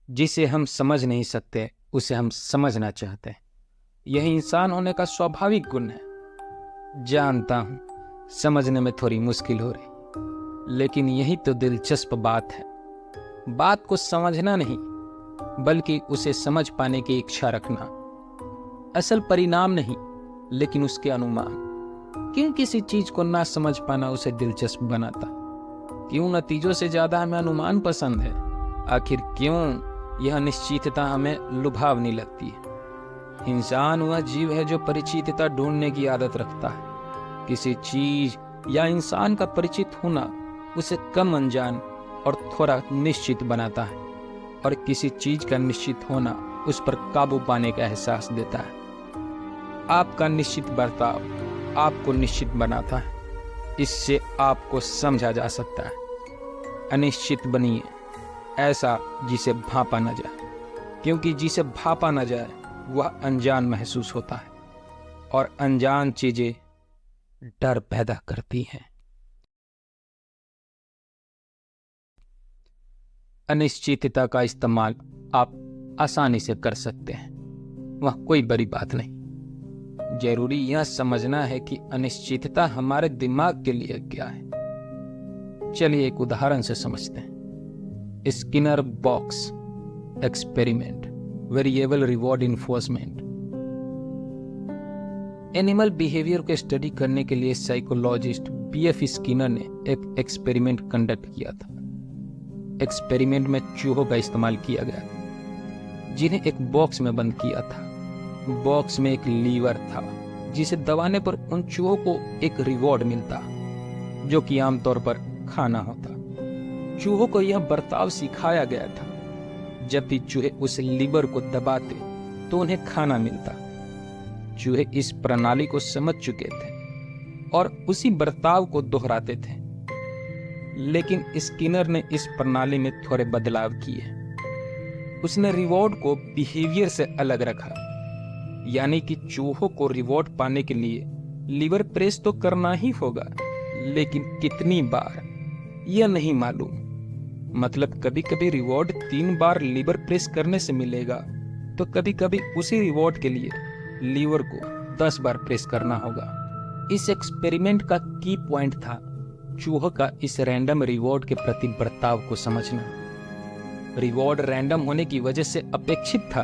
जिसे हम समझ नहीं सकते उसे हम समझना चाहते हैं। यही इंसान होने का स्वाभाविक गुण है। जानता हूं समझने में थोड़ी मुश्किल हो रही, लेकिन यही तो दिलचस्प बात है। बात को समझना नहीं, बल्कि उसे समझ पाने की इच्छा रखना। असल परिणाम नहीं, लेकिन उसके अनुमान। क्यों किसी चीज को ना समझ पाना उसे दिलचस्प बनाता? क्यों नतीजों से ज्यादा हमें अनुमान पसंद है? आखिर क्यों यह निश्चितता हमें लुभावनी लगती है? इंसान वह जीव है जो परिचितता ढूंढने की आदत रखता है। किसी चीज या इंसान का परिचित होना उसे कम अनजान और थोड़ा निश्चित बनाता है, और किसी चीज का निश्चित होना उस पर काबू पाने का एहसास देता है। आपका निश्चित बर्ताव आपको निश्चित बनाता है। इससे आपको समझा जा सकता है। अनिश्चित बनिए, ऐसा जिसे भांपा न जाए, क्योंकि जिसे भांपा न जाए वह अनजान महसूस होता है, और अनजान चीजें डर पैदा करती हैं। अनिश्चितता का इस्तेमाल आप आसानी से कर सकते हैं। वह कोई बड़ी बात नहीं। जरूरी यह समझना है कि अनिश्चितता हमारे दिमाग के लिए क्या है। चलिए एक उदाहरण से समझते हैं। Skinner box experiment, variable reward enforcement. Animal behaviour को स्टडी करने के लिए साइकोलॉजिस्ट बीएफ स्किनर ने एक एक्सपेरिमेंट कंडक्ट किया था। एक्सपेरिमेंट में चूहों का इस्तेमाल किया गया, जिन्हें एक बॉक्स में बंद किया था। बॉक्स में एक लीवर था, जिसे दबाने पर उन चूहों को एक रिवॉर्ड मिलता, जो कि आमतौर पर खाना होता। चूहों को यह बर्ताव सिखाया गया था। जब भी चूहे उस लीवर को दबाते तो उन्हें खाना मिलता। चूहे इस प्रणाली को समझ चुके थे और उसी बर्ताव को दोहराते थे। लेकिन स्किनर ने इस प्रणाली में थोड़े बदलाव किए। उसने रिवॉर्ड को बिहेवियर से अलग रखा, यानी कि चूहों को रिवॉर्ड पाने के लिए लीवर प्रेस तो करना ही होगा, लेकिन कितनी बार यह नहीं मालूम। मतलब कभी कभी रिवॉर्ड 3 बार लीवर प्रेस करने से मिलेगा, तो कभी कभी उसी रिवॉर्ड के लिए लीवर को 10 बार प्रेस करना होगा। इस एक्सपेरिमेंट का की पॉइंट था चूहों का इस रैंडम रिवॉर्ड के प्रति बर्ताव को समझना। रिवॉर्ड रैंडम होने की वजह से अपेक्षित था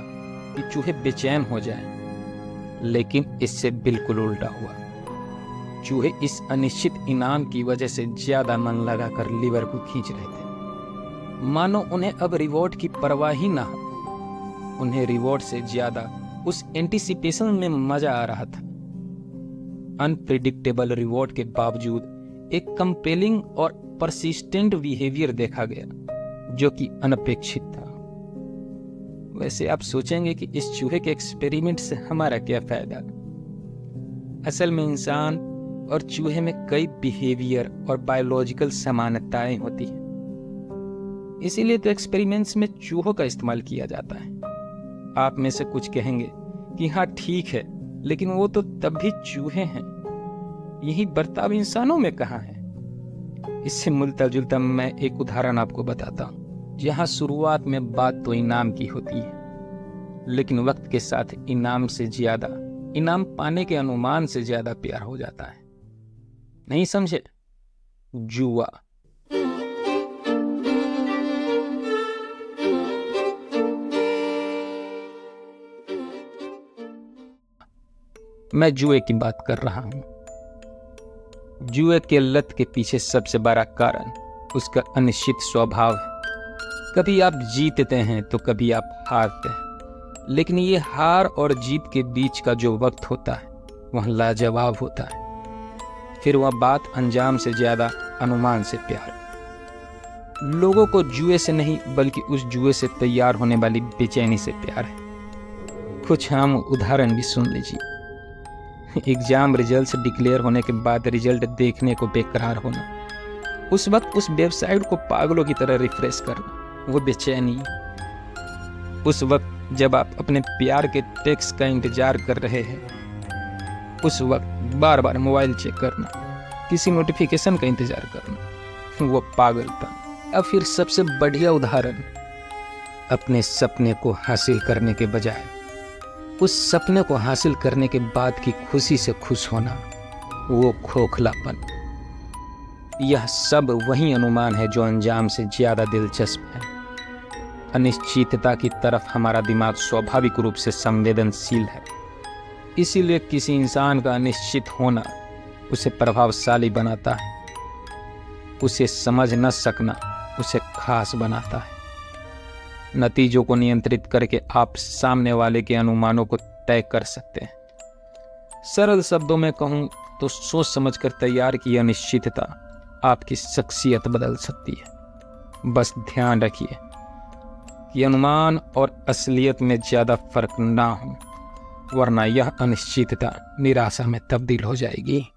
कि चूहे बेचैन हो जाएं, लेकिन इससे बिल्कुल उल्टा हुआ। चूहे इस अनिश्चित इनाम की वजह से ज्यादा मन लगाकर लीवर को खींच रहे थे, मानो उन्हें अब रिवॉर्ड की परवाह ही ना हो। उन्हें रिवॉर्ड से ज्यादा उस एंटीसिपेशन में मजा आ रहा था। अनप्रिडिक्टेबल रिवॉर्ड के बावजूद एक कंपेलिंग और परसिस्टेंट बिहेवियर देखा गया, जो कि अनपेक्षित था। वैसे आप सोचेंगे कि इस चूहे के एक्सपेरिमेंट से हमारा क्या फायदा? असल में इंसान और चूहे में कई बिहेवियर और बायोलॉजिकल समानताएं होती हैं। इसीलिए तो एक्सपेरिमेंट्स में चूहों का इस्तेमाल किया जाता है। आप में से कुछ कहेंगे कि हाँ ठीक है, लेकिन वो तो तब भी चूहे हैं, यही बर्ताव इंसानों में कहाँ है? इससे मिलता जुलता मैं एक उदाहरण आपको बताता हूँ, जहाँ शुरुआत में बात तो इनाम की होती है, लेकिन वक्त के साथ इनाम से ज्यादा, इनाम पाने के अनुमान से ज्यादा प्यार हो जाता है। नहीं समझे? जुआ। मैं जुए की बात कर रहा हूं। जुए के लत के पीछे सबसे बड़ा कारण उसका अनिश्चित स्वभाव है। कभी आप जीतते हैं तो कभी आप हारते हैं, लेकिन ये हार और जीत के बीच का जो वक्त होता है वह लाजवाब होता है। फिर वह बात अंजाम से ज्यादा अनुमान से प्यार। लोगों को जुए से नहीं, बल्कि उस जुए से तैयार होने वाली बेचैनी से प्यार है। कुछ आम उदाहरण भी सुन लीजिए। एग्जाम रिजल्ट्स डिक्लेयर होने के बाद रिजल्ट देखने को बेकरार होना, उस वक्त उस वेबसाइट को पागलों की तरह रिफ्रेश करना, वो बेचैनी। उस वक्त जब आप अपने प्यार के टेक्स्ट का इंतजार कर रहे हैं, उस वक्त बार बार मोबाइल चेक करना, किसी नोटिफिकेशन का इंतजार करना, वो पागलपन। अब फिर सबसे बढ़िया उदाहरण, अपने सपने को हासिल करने के बजाय उस सपने को हासिल करने के बाद की खुशी से खुश होना, वो खोखलापन। यह सब वही अनुमान है जो अंजाम से ज्यादा दिलचस्प है। अनिश्चितता की तरफ हमारा दिमाग स्वाभाविक रूप से संवेदनशील है। इसीलिए किसी इंसान का अनिश्चित होना उसे प्रभावशाली बनाता है। उसे समझ न सकना उसे खास बनाता है। नतीजों को नियंत्रित करके आप सामने वाले के अनुमानों को तय कर सकते हैं। सरल शब्दों में कहूं तो सोच समझकर तैयार की अनिश्चितता आपकी शख्सियत बदल सकती है। बस ध्यान रखिए कि अनुमान और असलियत में ज्यादा फर्क ना हो, वरना यह अनिश्चितता निराशा में तब्दील हो जाएगी।